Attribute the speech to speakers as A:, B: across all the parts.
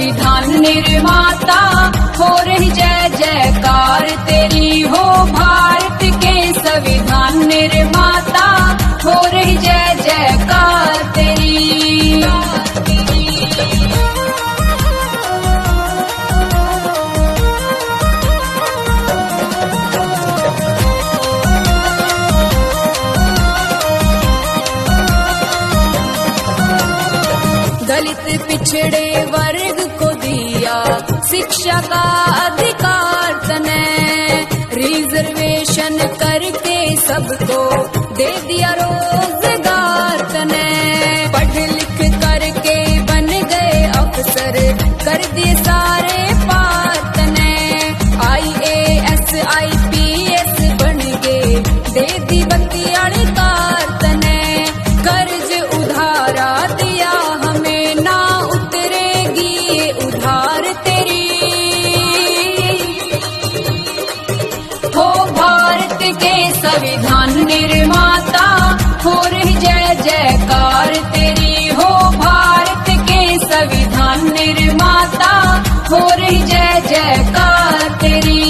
A: संविधान निर्माता, हो रही जय जयकार तेरी हो भारत के संविधान निर्माता, हो रही जय जयकार तेरी। दलित पिछड़े वर्ग को दिया शिक्षा का अधिकार तने, रिजर्वेशन करके सबको दे दिया रोजगार तने, पढ़ लिख करके बन गए अफसर कर दिए सारे पार तने, IAS IPS बन गए दे दी बत्तियाँ कार तने, कर्ज उधारा दिया हमें ना उतरेगी ये उधार तेरी, हो भारत के संविधान निर्माता, हो रही जय जयकार तेरी, हो भारत के संविधान निर्माता, हो रही जय जयकार तेरी।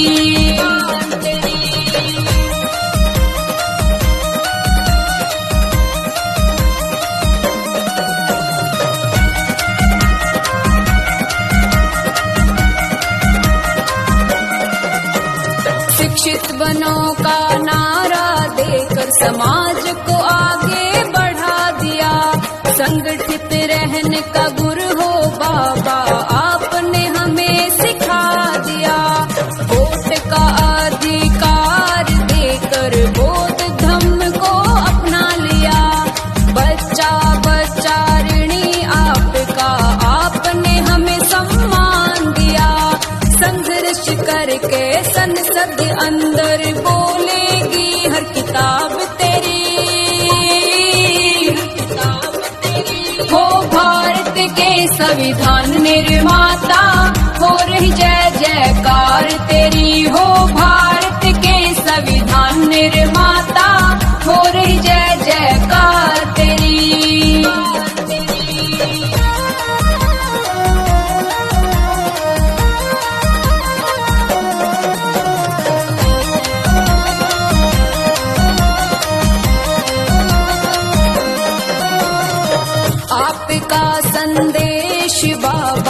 A: शिक्षित बनो का नारा देकर समाज को आगे बढ़ा दिया, संगठित रहने का गुरु हो बाबा आपने हमें सिखा दिया, वोट का अधिकार देकर बौद्ध धम्म को अपना लिया, बच्चा बच्चा ऋणी आपका आपने हमें सम्मान दिया, संघर्ष करके संसद अंदर बोलेगी हर किताब तेरी, हो भारत के संविधान निर्माता, हो रही जय जयकार तेरी, हो भारत के संविधान निर्माता, हो रही जय जयकार तेरी। आपका संदेश बाबा